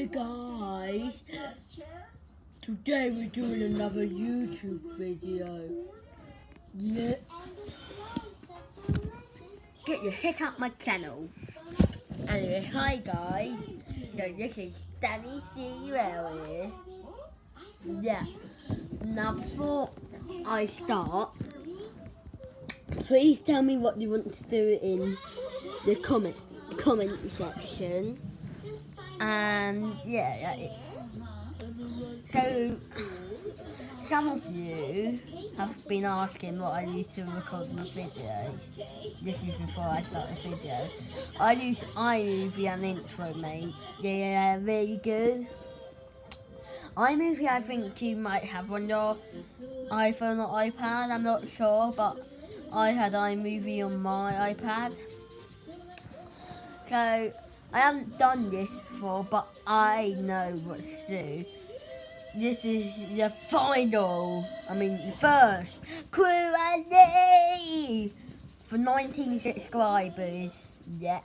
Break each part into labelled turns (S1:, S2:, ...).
S1: Hi guys, today we're doing another YouTube video. Yeah. Get your head out my channel. Anyway, hi guys. So this is Danny C.U.L. here. Yeah. Now before I start, please tell me what you want to do in the comment section. And yeah, so some of you have been asking what I use to record my videos. This is before I start the video. I use iMovie and Intro, mate. They're really good. iMovie, I think you might have on your iPhone or iPad. I'm not sure, but I had iMovie on my iPad. So I haven't done this before, but I know what to do. This is the first QNA for 19 subscribers. Yep.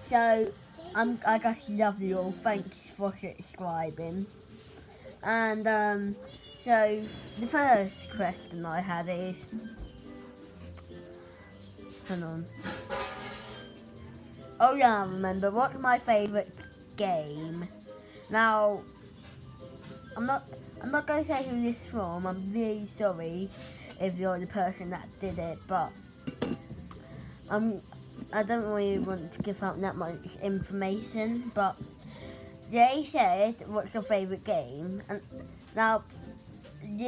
S1: So I just love you all. Thanks for subscribing. And so the first question I had is, hang on. Oh yeah, I remember. What's my favourite game? Now, I'm not going to say who this is from. I'm really sorry if you're the person that did it, but I don't really want to give out that much information. But they said, "What's your favourite game?" And now,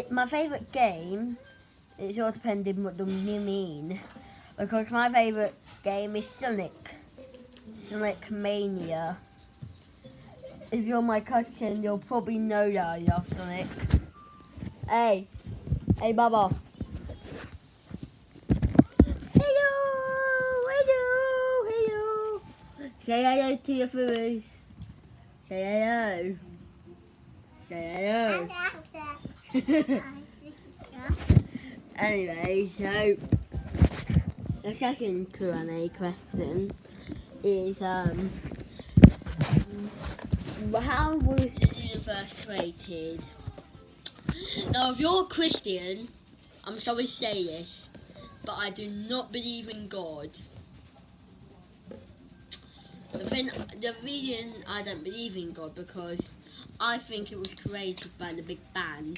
S1: my favourite game, it's all depending what you mean, because my favourite game is Sonic Mania. If you're my cousin, you'll probably know that I love Sonic. Hey, Baba. Hello. Say hello to your viewers. Say hello. Anyway, so the second Q&A question is how was the universe created? Now, if you're a Christian, I'm sorry to say this, but I do not believe in God. The reason I don't believe in God, because I think it was created by the Big Bang.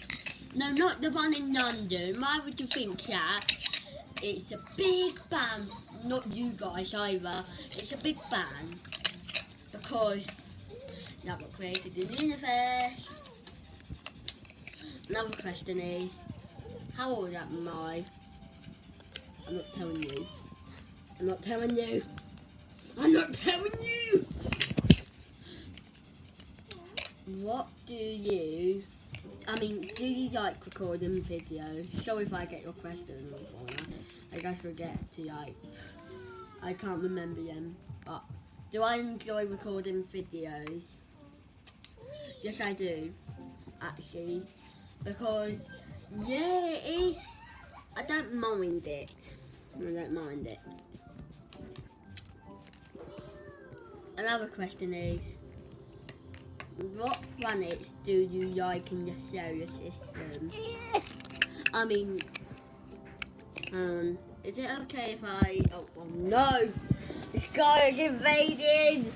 S1: No, not the one in London. Why would you think that? It's a Big Bang, not you guys either. It's a Big Bang, because that what created the universe. Another question is, how old am I? I'm not telling you. What do you like recording videos? Sorry if I get your question wrong. I just forget to I can't remember them. But do I enjoy recording videos? Yes, I do, actually, because yeah, it is. I don't mind it. Another question is, what planets do you like in the solar system? Is it okay if I? Oh no! The sky is invading!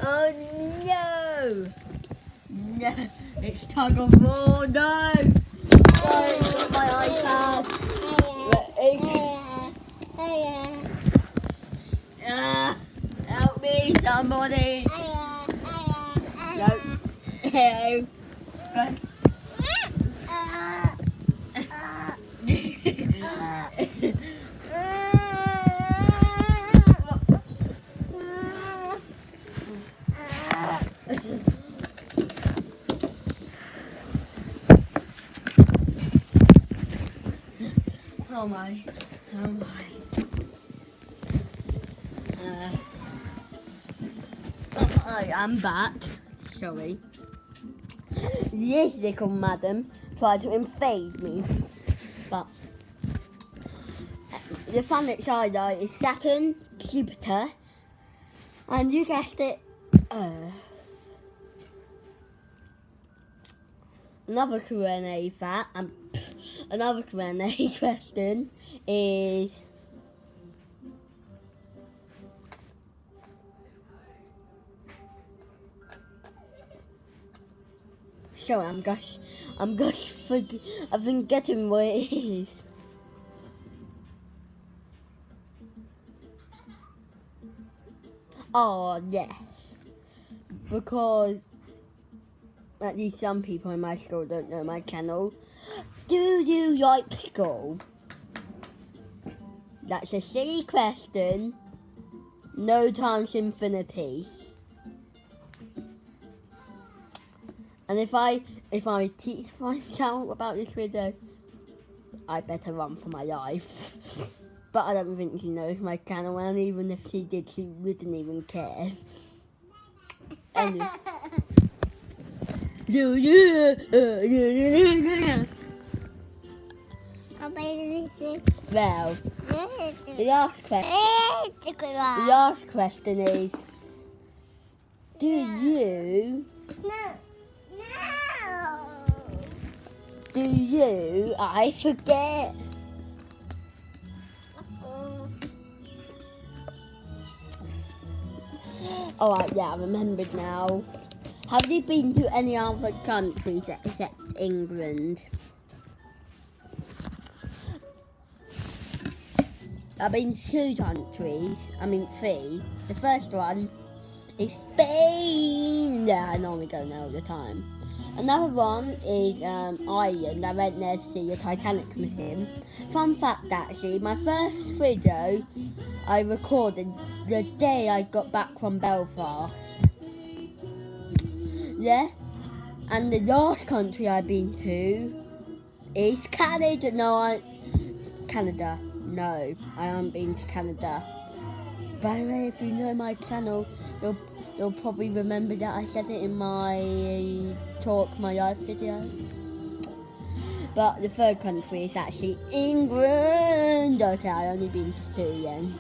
S1: Oh no! No! It's tug of war! No! Sorry, it's on my iPad. Help me, somebody! No. Hello. Oh my. I'm back. Sorry. This little madam tried to invade me. But the planets I know is Saturn, Jupiter, And you guessed it. Another QNA another QNA question is, sorry, I've been getting what it is. Oh yes, because at least some people in my school don't know my channel. Do you like school? That's a silly question. No times infinity. And if my teacher finds out about this video, I better run for my life. But I don't think she knows my channel, and even if she did, she wouldn't even care. Anyway. Well, the last question is, do you I forget. Alright, yeah, I remembered now. Have you been to any other countries except England? I've been to 2 countries, 3. The first one is Spain. Yeah, I normally go there all the time. Another one is Ireland. I went there to see the Titanic Museum. Fun fact actually, my first video I recorded the day I got back from Belfast. Yeah, and the last country I've been to is Canada. Canada. No, I haven't been to Canada. By the way, if you know my channel, you'll probably remember that I said it in my my live video. But the third country is actually England. Okay, I've only been to 2 then.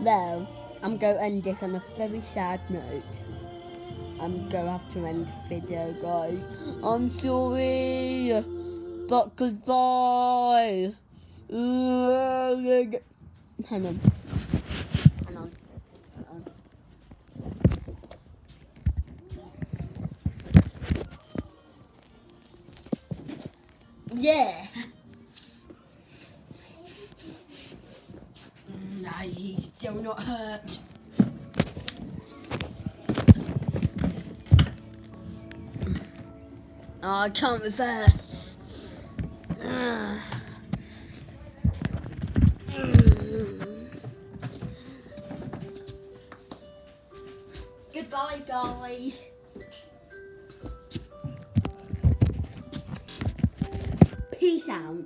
S1: Well, I'm going to end this on a very sad note. I'm going to have to end the video, guys. I'm sorry. But goodbye. Hang on. Yeah. No, he's still not hurt. Oh, I can't reverse. Goodbye, guys. Peace out.